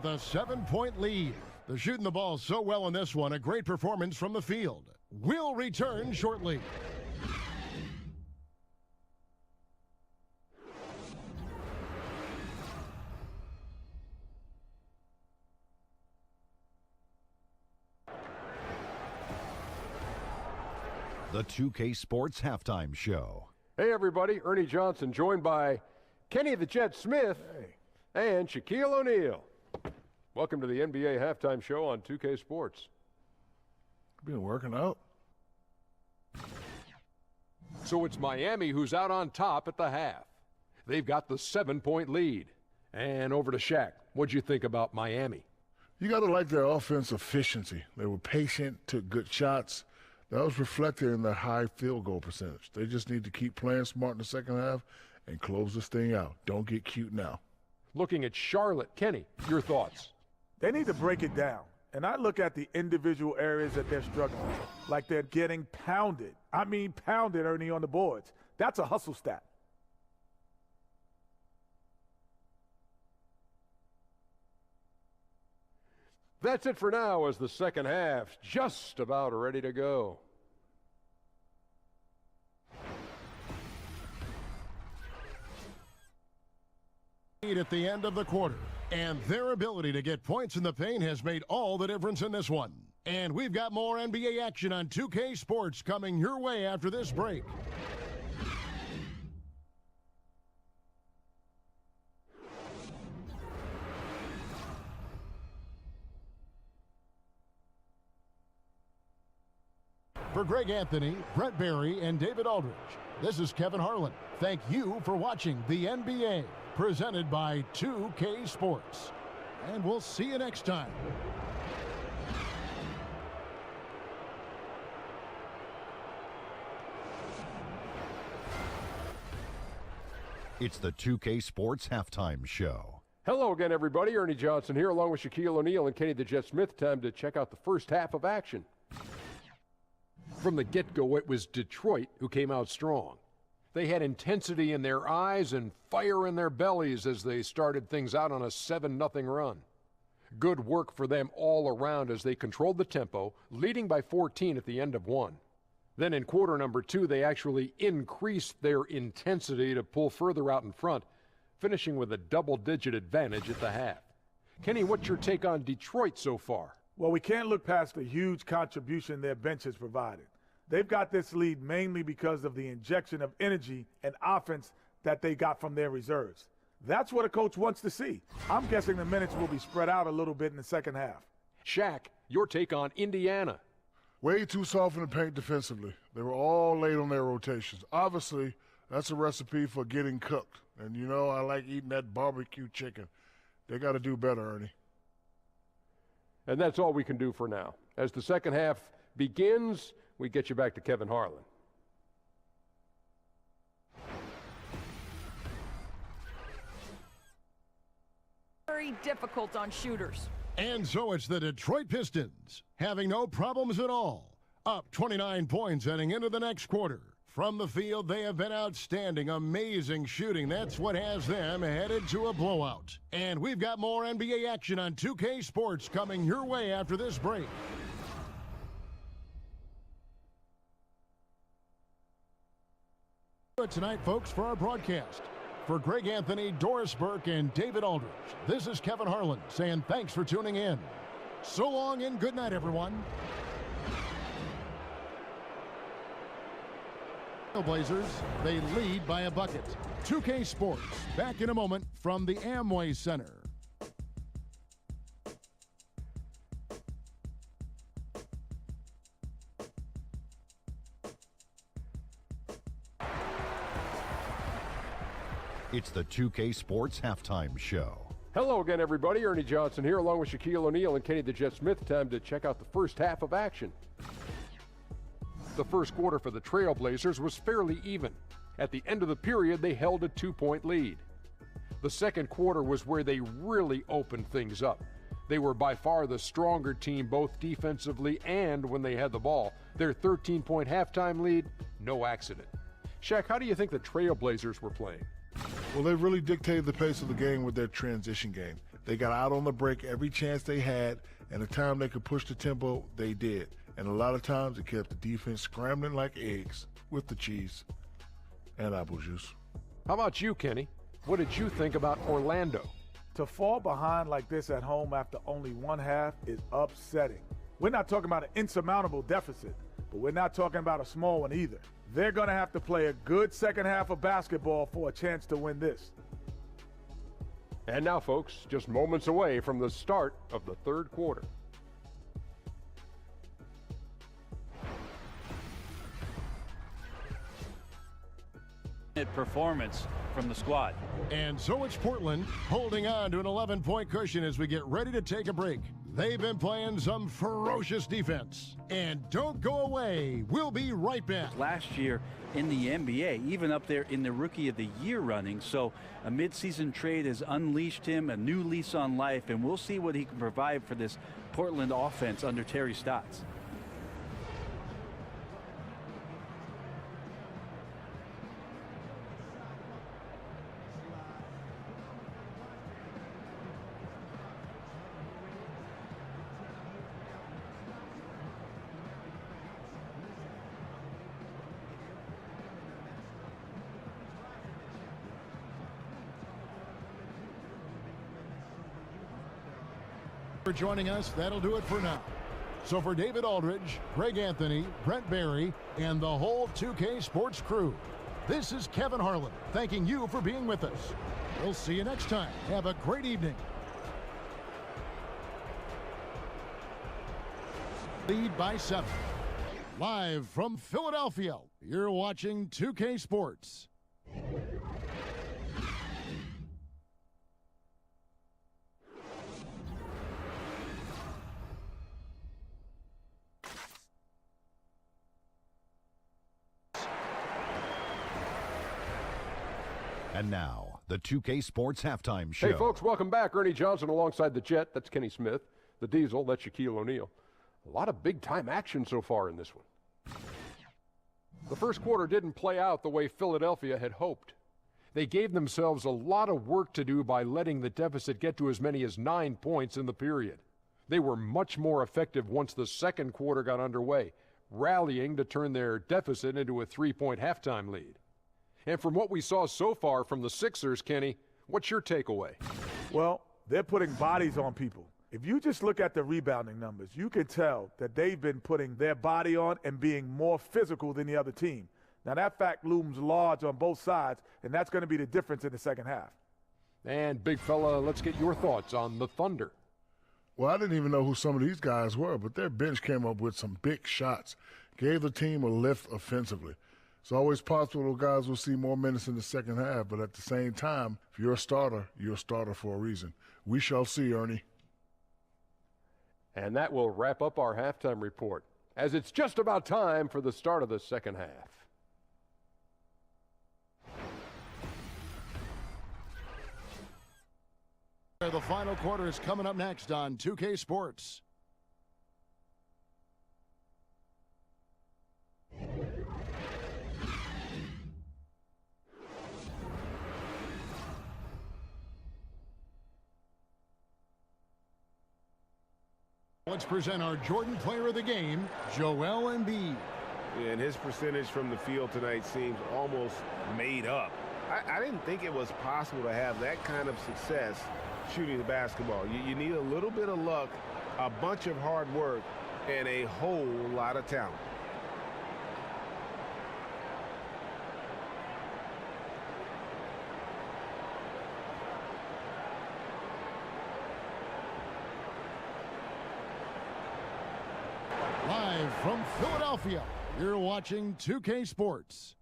with a 7-point lead. They're shooting the ball so well in this one, a great performance from the field. We'll return shortly. The 2K Sports Halftime Show. Hey everybody, Ernie Johnson joined by Kenny the Jet Smith and Shaquille O'Neal. Welcome to the NBA Halftime Show on 2K Sports. Been working out. So it's Miami who's out on top at the half. They've got the 7-point lead. And over to Shaq. What'd you think about Miami? You got to like their offense efficiency. They were patient, took good shots. That was reflected in their high field goal percentage. They just need to keep playing smart in the second half and close this thing out. Don't get cute now. Looking at Charlotte, Kenny, your thoughts? They need to break it down. And I look at the individual areas that they're struggling with, like they're getting pounded. I mean pounded, Ernie, on the boards. That's a hustle stat. That's it for now as the second half's just about ready to go. At the end of the quarter, and their ability to get points in the paint has made all the difference in this one. And we've got more NBA action on 2K Sports coming your way after this break. For Greg Anthony, Brett Barry, and David Aldridge, this is Kevin Harlan. Thank you for watching the NBA, presented by 2K Sports. And we'll see you next time. It's the 2K Sports Halftime Show. Hello again, everybody. Ernie Johnson here, along with Shaquille O'Neal and Kenny the Jet Smith. Time to check out the first half of action. From the get-go, it was Detroit who came out strong. They had intensity in their eyes and fire in their bellies as they started things out on a 7-0 run. Good work for them all around as they controlled the tempo, leading by 14 at the end of one. Then in quarter number 2, they actually increased their intensity to pull further out in front, finishing with a double-digit advantage at the half. Kenny, what's your take on Detroit so far? Well, we can't look past the huge contribution their bench has provided. They've got this lead mainly because of the injection of energy and offense that they got from their reserves. That's what a coach wants to see. I'm guessing the minutes will be spread out a little bit in the second half. Shaq, your take on Indiana? Way too soft in the paint defensively. They were all late on their rotations. Obviously, that's a recipe for getting cooked. And you know I like eating that barbecue chicken. They got to do better, Ernie. And that's all we can do for now. As the second half begins, we get you back to Kevin Harlan. Very difficult on shooters. And so it's the Detroit Pistons, having no problems at all. Up 29 points heading into the next quarter. From the field, they have been outstanding, amazing shooting. That's what has them headed to a blowout. And we've got more NBA action on 2K Sports coming your way after this break. Tonight, folks, for our broadcast. For Greg Anthony, Doris Burke, and David Aldridge, this is Kevin Harlan saying thanks for tuning in. So long and good night, everyone. Blazers, they lead by a bucket. 2K Sports, back in a moment from the Amway Center. It's the 2K Sports Halftime Show. Hello again, everybody. Ernie Johnson here, along with Shaquille O'Neal and Kenny the Jet Smith. Time to check out the first half of action. The first quarter for the Trailblazers was fairly even. At the end of the period, they held a 2-point lead. The second quarter was where they really opened things up. They were by far the stronger team, both defensively and when they had the ball. Their 13-point halftime lead, no accident. Shaq, how do you think the Trailblazers were playing? Well, they really dictated the pace of the game with their transition game. They got out on the break every chance they had, and the time they could push the tempo, they did. And a lot of times it kept the defense scrambling like eggs with the cheese and apple juice. How about you, Kenny? What did you think about Orlando? To fall behind like this at home after only one half is upsetting. We're not talking about an insurmountable deficit, but we're not talking about a small one either. They're going to have to play a good second half of basketball for a chance to win this. And now, folks, just moments away from the start of the third quarter. Performance from the squad. And so it's Portland holding on to an 11-point cushion as we get ready to take a break. They've been playing some ferocious defense. And don't go away. We'll be right back. Last year in the NBA, even up there in the Rookie of the Year running. So a midseason trade has unleashed him, a new lease on life, and we'll see what he can provide for this Portland offense under Terry Stotts. For joining us, that'll do it for now. So for David Aldridge, Greg Anthony, Brent Barry, and the whole 2K Sports crew, this is Kevin Harlan thanking you for being with us. We'll see you next time. Have a great evening. Lead by 7. Live from Philadelphia, you're watching 2K Sports. And now, the 2K Sports Halftime Show. Hey, folks, welcome back. Ernie Johnson alongside the Jet. That's Kenny Smith. The Diesel, that's Shaquille O'Neal. A lot of big-time action so far in this one. The first quarter didn't play out the way Philadelphia had hoped. They gave themselves a lot of work to do by letting the deficit get to as many as 9 points in the period. They were much more effective once the second quarter got underway, rallying to turn their deficit into a 3-point halftime lead. And from what we saw so far from the Sixers, Kenny, what's your takeaway? Well, they're putting bodies on people. If you just look at the rebounding numbers, you can tell that they've been putting their body on and being more physical than the other team. Now, that fact looms large on both sides, and that's going to be the difference in the second half. And, big fella, let's get your thoughts on the Thunder. Well, I didn't even know who some of these guys were, but their bench came up with some big shots, gave the team a lift offensively. It's always possible those guys will see more minutes in the second half, but at the same time, if you're a starter for a reason. We shall see, Ernie. And that will wrap up our halftime report, as it's just about time for the start of the second half. The final quarter is coming up next on 2K Sports. Let's present our Jordan Player of the Game, Joel Embiid. Yeah, and his percentage from the field tonight seems almost made up. I didn't think it was possible to have that kind of success shooting the basketball. You need a little bit of luck, a bunch of hard work, and a whole lot of talent. Live from Philadelphia, you're watching 2K Sports.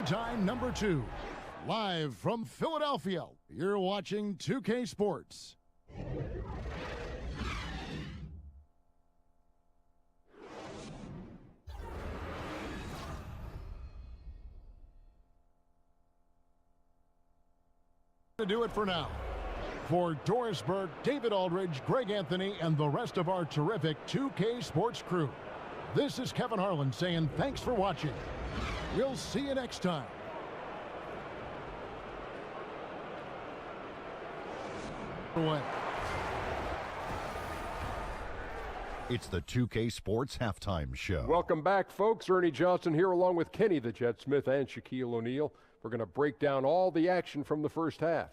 Time number 2. Live from Philadelphia, you're watching 2K Sports. To do it for now. For Doris Burke, David Aldridge, Greg Anthony, and the rest of our terrific 2K Sports crew, this is Kevin Harlan saying thanks for watching. We'll see you next time. Away. It's the 2K Sports Halftime Show. Welcome back, folks. Ernie Johnson here along with Kenny the Jet Smith and Shaquille O'Neal. We're going to break down all the action from the first half.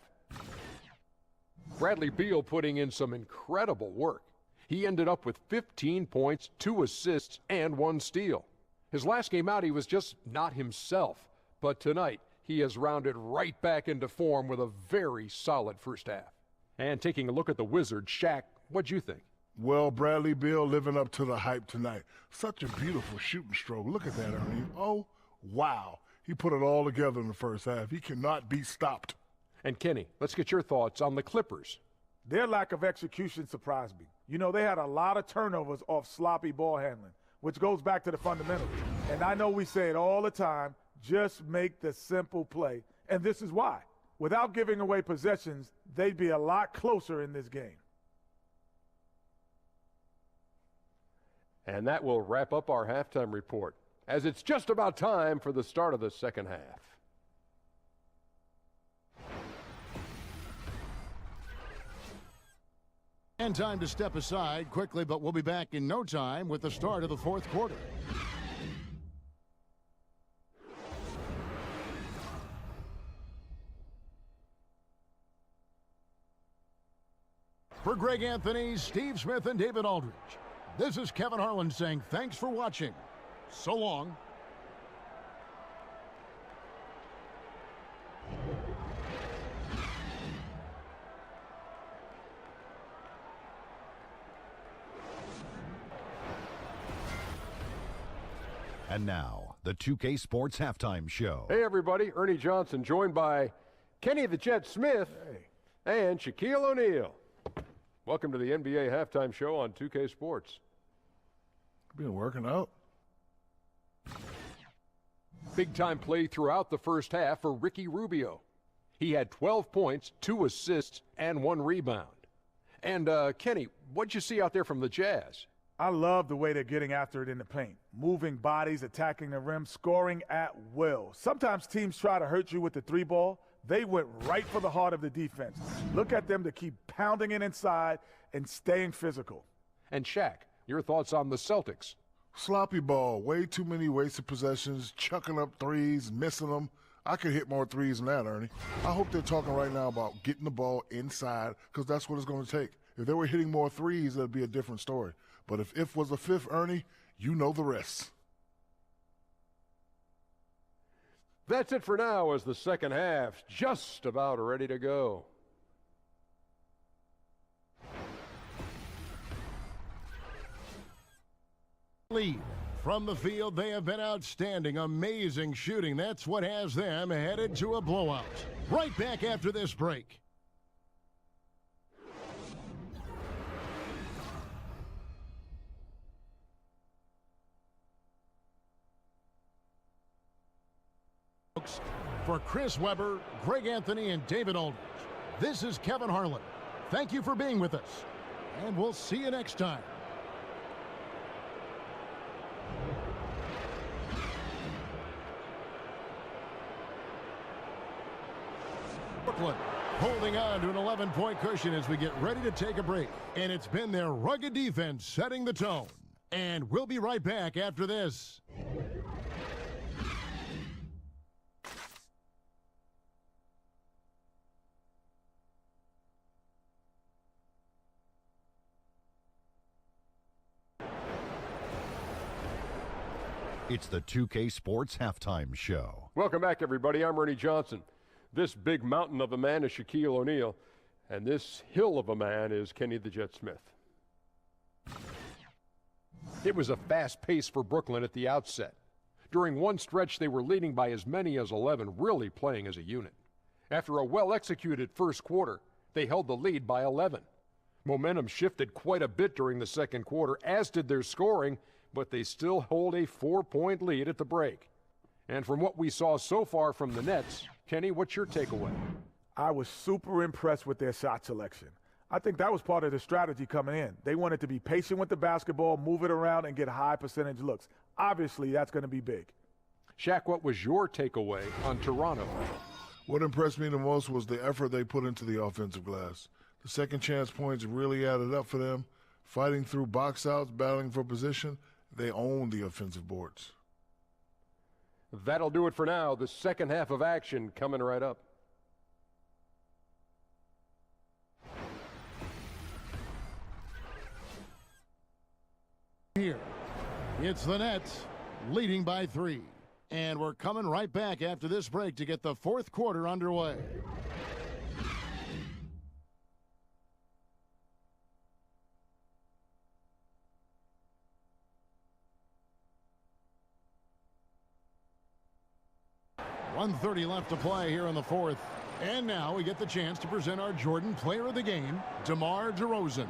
Bradley Beal putting in some incredible work. He ended up with 15 points, 2 assists, and 1 steal. His last game out, he was just not himself. But tonight, he has rounded right back into form with a very solid first half. And taking a look at the Wizards, Shaq, what'd you think? Well, Bradley Beal living up to the hype tonight. Such a beautiful shooting stroke. Look at that, Ernie. Oh, wow. He put it all together in the first half. He cannot be stopped. And Kenny, let's get your thoughts on the Clippers. Their lack of execution surprised me. You know, they had a lot of turnovers off sloppy ball handling, which goes back to the fundamentals. And I know we say it all the time, just make the simple play. And this is why. Without giving away possessions, they'd be a lot closer in this game. And that will wrap up our halftime report, as it's just about time for the start of the second half. And time to step aside quickly, but we'll be back in no time with the start of the fourth quarter. For Greg Anthony, Steve Smith, and David Aldridge, this is Kevin Harlan saying thanks for watching. So long. And now, the 2K Sports Halftime Show. Hey, everybody. Ernie Johnson joined by Kenny the Jet Smith and Shaquille O'Neal. Welcome to the NBA Halftime Show on 2K Sports. Been working out. Big-time play throughout the first half for Ricky Rubio. He had 12 points, 2 assists, and 1 rebound. And, Kenny, what'd you see out there from the Jazz? I love the way they're getting after it in the paint. Moving bodies, attacking the rim, scoring at will. Sometimes teams try to hurt you with the 3-ball. They went right for the heart of the defense. Look at them to keep pounding it inside and staying physical. And Shaq, your thoughts on the Celtics? Sloppy ball. Way too many wasted possessions, chucking up threes, missing them. I could hit more threes than that, Ernie. I hope they're talking right now about getting the ball inside, because that's what it's going to take. If they were hitting more threes, that'd be a different story. But if was a fifth, Ernie, you know the rest. That's it for now, as the second half just about ready to go. Lead. From the field, they have been outstanding. Amazing shooting. That's what has them headed to a blowout. Right back after this break. For Chris Webber, Greg Anthony, and David Aldridge, this is Kevin Harlan. Thank you for being with us, and we'll see you next time. Brooklyn holding on to an 11-point cushion as we get ready to take a break. And it's been their rugged defense setting the tone. And we'll be right back after this. It's the 2K Sports Halftime Show. Welcome back, everybody. I'm Ernie Johnson. This big mountain of a man is Shaquille O'Neal, and this hill of a man is Kenny the Jet Smith. It was a fast pace for Brooklyn at the outset. During one stretch, they were leading by as many as 11, really playing as a unit. After a well-executed first quarter, they held the lead by 11. Momentum shifted quite a bit during the second quarter, as did their scoring, but they still hold a 4-point lead at the break. And from what we saw so far from the Nets, Kenny, what's your takeaway? I was super impressed with their shot selection. I think that was part of the strategy coming in. They wanted to be patient with the basketball, move it around, and get high percentage looks. Obviously, that's going to be big. Shaq, what was your takeaway on Toronto? What impressed me the most was the effort they put into the offensive glass. The second chance points really added up for them. Fighting through box outs, battling for position, they owned the offensive boards. That'll do it for now. The second half of action coming right up. Here, it's the Nets leading by 3. And we're coming right back after this break to get the fourth quarter underway. .130 left to play here in the fourth. And now we get the chance to present our Jordan Player of the Game, DeMar DeRozan.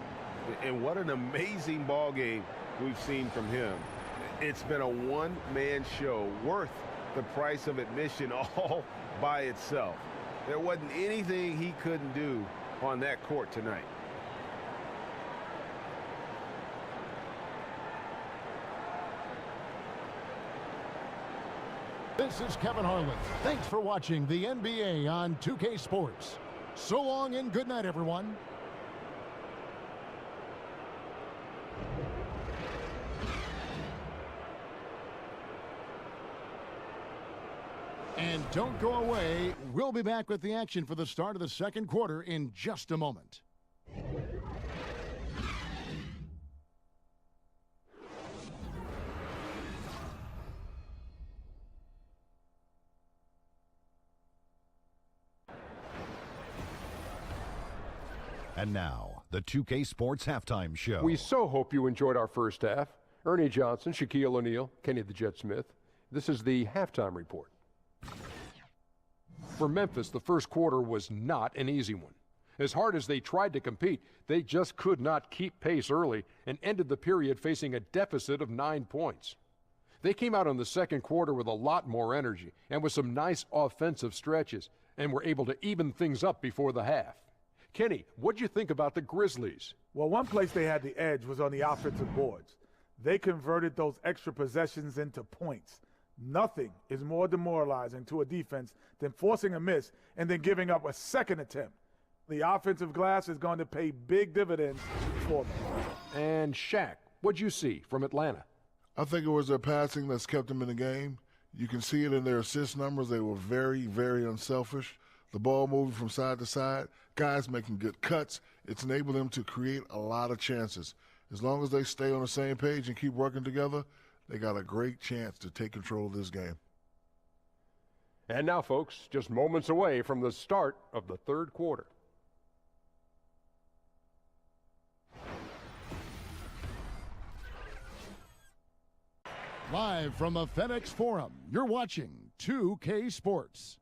And what an amazing ball game we've seen from him. It's been a one-man show worth the price of admission all by itself. There wasn't anything he couldn't do on that court tonight. This is Kevin Harlan. Thanks for watching the NBA on 2K Sports. So long and good night, everyone. And don't go away. We'll be back with the action for the start of the second quarter in just a moment. And now, the 2K Sports Halftime Show. We so hope you enjoyed our first half. Ernie Johnson, Shaquille O'Neal, Kenny the Jet Smith. This is the halftime report. For Memphis, the first quarter was not an easy one. As hard as they tried to compete, they just could not keep pace early and ended the period facing a deficit of 9 points. They came out in the second quarter with a lot more energy and with some nice offensive stretches and were able to even things up before the half. Kenny, what'd you think about the Grizzlies? Well, one place they had the edge was on the offensive boards. They converted those extra possessions into points. Nothing is more demoralizing to a defense than forcing a miss and then giving up a second attempt. The offensive glass is going to pay big dividends for them. And Shaq, what'd you see from Atlanta? I think it was their passing that's kept them in the game. You can see it in their assist numbers. They were very, very unselfish. The ball moving from side to side, guys making good cuts. It's enabled them to create a lot of chances. As long as they stay on the same page and keep working together, they got a great chance to take control of this game. And now, folks, just moments away from the start of the third quarter. Live from the FedEx Forum, you're watching 2K Sports.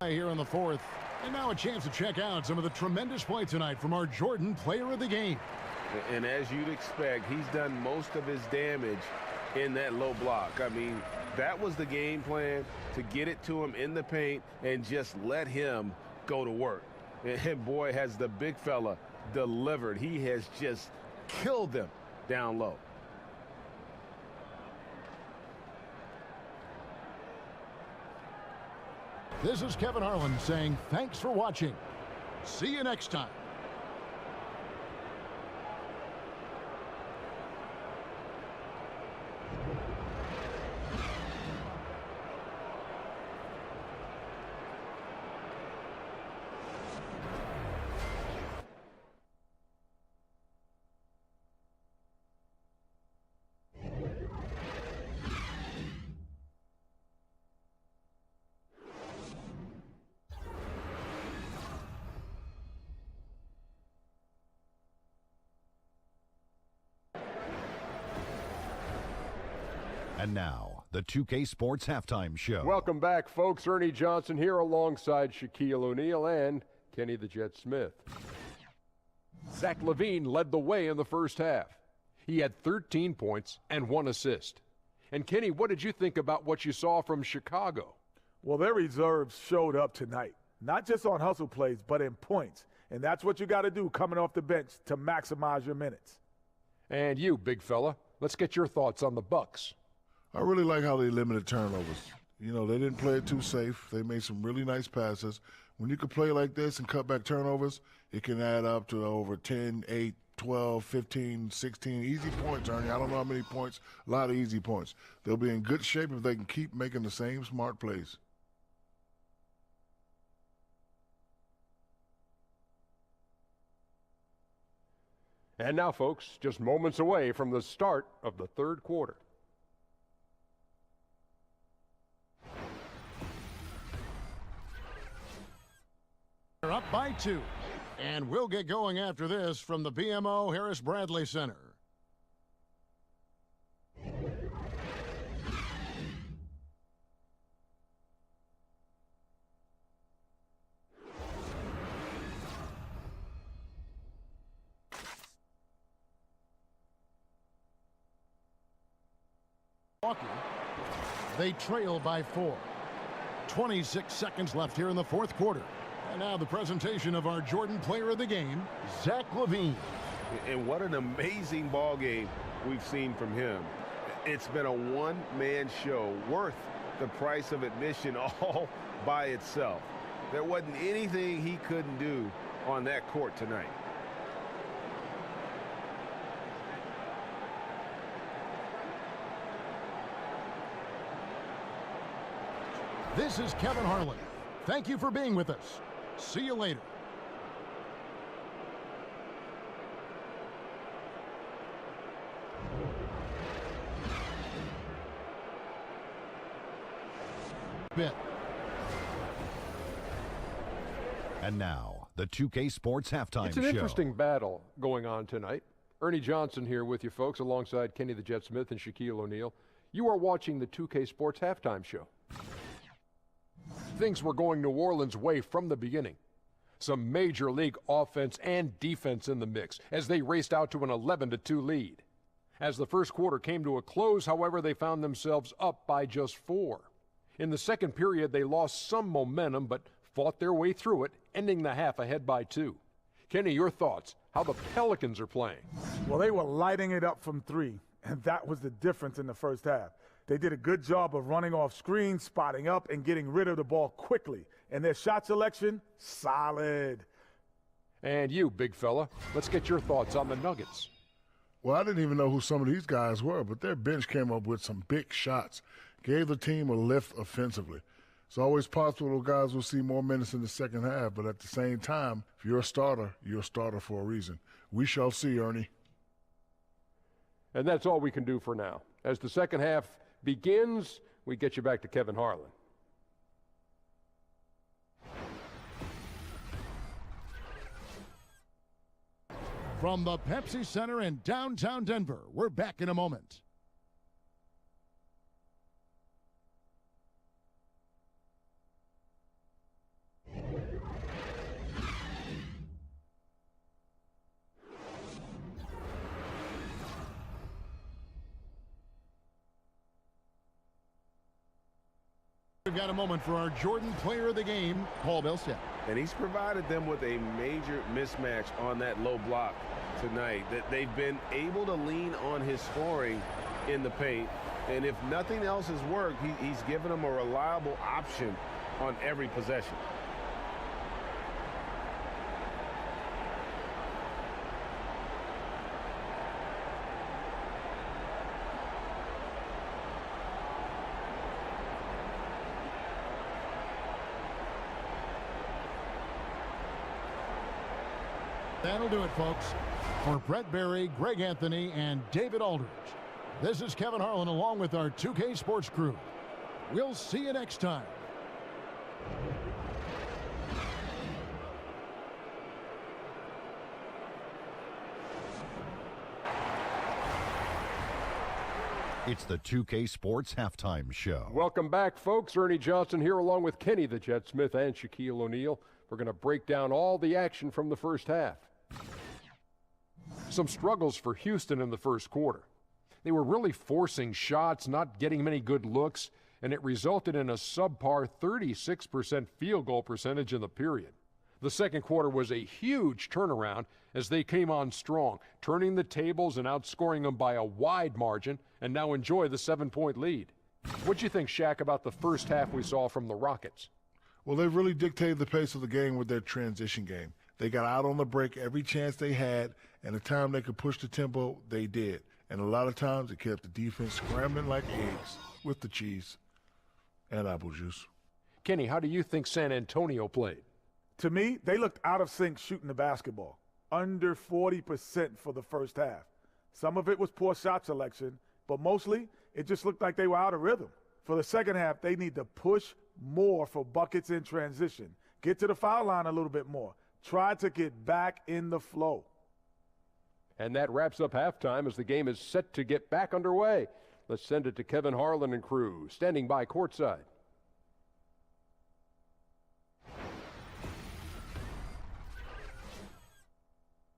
Here in the fourth, and now a chance to check out some of the tremendous play tonight from our Jordan Player of the Game. And as you'd expect, he's done most of his damage in that low block. I mean, that was the game plan, to get it to him in the paint and just let him go to work. And boy, has the big fella delivered. He has just killed them down low. This is Kevin Harlan saying thanks for watching. See you next time. And now, the 2K Sports Halftime Show. Welcome back, folks. Ernie Johnson here alongside Shaquille O'Neal and Kenny the Jet Smith. Zach LaVine led the way in the first half. He had 13 points and 1 assist. And Kenny, what did you think about what you saw from Chicago? Well, their reserves showed up tonight, not just on hustle plays, but in points. And that's what you got to do coming off the bench to maximize your minutes. And you, big fella, let's get your thoughts on the Bucks. I really like how they limited turnovers. You know, they didn't play it too safe. They made some really nice passes. When you can play like this and cut back turnovers, it can add up to over 10, 8, 12, 15, 16 easy points, Ernie. I don't know how many points, a lot of easy points. They'll be in good shape if they can keep making the same smart plays. And now, folks, just moments away from the start of the third quarter. They're up by 2. And we'll get going after this from the BMO Harris Bradley Center. They trail by 4. 26 seconds left here in the fourth quarter. And now the presentation of our Jordan Player of the Game, Zach LaVine. And what an amazing ball game we've seen from him. It's been a one-man show worth the price of admission all by itself. There wasn't anything he couldn't do on that court tonight. This is Kevin Harlan. Thank you for being with us. See you later. And now, the 2K Sports Halftime Show. It's an interesting battle going on tonight. Ernie Johnson here with you folks, alongside Kenny the Jet Smith and Shaquille O'Neal. You are watching the 2K Sports Halftime Show. Things were going New Orleans' way from the beginning. Some major league offense and defense in the mix as they raced out to an 11-2 lead. As the first quarter came to a close, however, they found themselves up by just 4. In the second period, they lost some momentum but fought their way through it, ending the half ahead by 2. Kenny, your thoughts, how the Pelicans are playing? Well, they were lighting it up from 3, and that was the difference in the first half. They did a good job of running off screens, spotting up, and getting rid of the ball quickly. And their shot selection, solid. And you, big fella, let's get your thoughts on the Nuggets. Well, I didn't even know who some of these guys were, but their bench came up with some big shots, gave the team a lift offensively. It's always possible those guys will see more minutes in the second half, but at the same time, if you're a starter for a reason. We shall see, Ernie. And that's all we can do for now. As the second half begins, we get you back to Kevin Harlan. From the Pepsi Center in downtown Denver, we're back in a moment. We've got a moment for our Jordan Player of the Game, Paul Millsap. And he's provided them with a major mismatch on that low block tonight. That they've been able to lean on his scoring in the paint. And if nothing else has worked, he's given them a reliable option on every possession. That'll do it, folks. For Brett Berry, Greg Anthony, and David Aldridge, this is Kevin Harlan along with our 2K Sports crew. We'll see you next time. It's the 2K Sports Halftime Show. Welcome back, folks. Ernie Johnson here along with Kenny the Jet Smith and Shaquille O'Neal. We're going to break down all the action from the first half. Some struggles for Houston in the first quarter. They were really forcing shots, not getting many good looks, and it resulted in a subpar 36% field goal percentage in the period. The second quarter was a huge turnaround as they came on strong, turning the tables and outscoring them by a wide margin, and now enjoy the 7-point lead. What'd you think, Shaq, about the first half we saw from the Rockets? Well, they really dictated the pace of the game with their transition game. They got out on the break every chance they had, and the time they could push the tempo, they did. And a lot of times it kept the defense scrambling like eggs with the cheese and apple juice. Kenny, how do you think San Antonio played? To me, they looked out of sync shooting the basketball. Under 40% for the first half. Some of it was poor shot selection, but mostly it just looked like they were out of rhythm. For the second half, they need to push more for buckets in transition. Get to the foul line a little bit more. Try to get back in the flow. And that wraps up halftime as the game is set to get back underway. Let's send it to Kevin Harlan and crew, standing by courtside.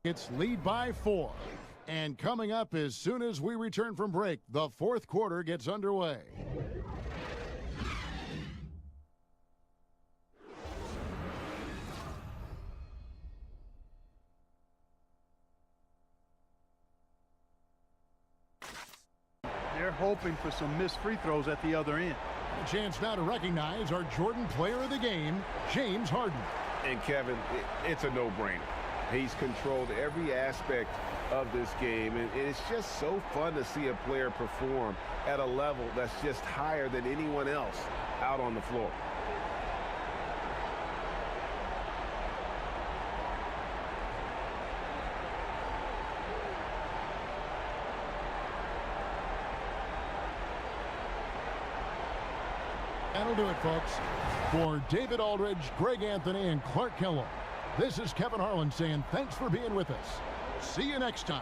It's lead by 4. And coming up as soon as we return from break, the fourth quarter gets underway. They're hoping for some missed free throws at the other end. A chance now to recognize our Jordan Player of the Game, James Harden. And Kevin, it's a no-brainer. He's controlled every aspect of this game, and it's just so fun to see a player perform at a level that's just higher than anyone else out on the floor. That'll do it, folks. For David Aldridge, Greg Anthony, and Clark Kellogg, this is Kevin Harlan saying thanks for being with us. See you next time.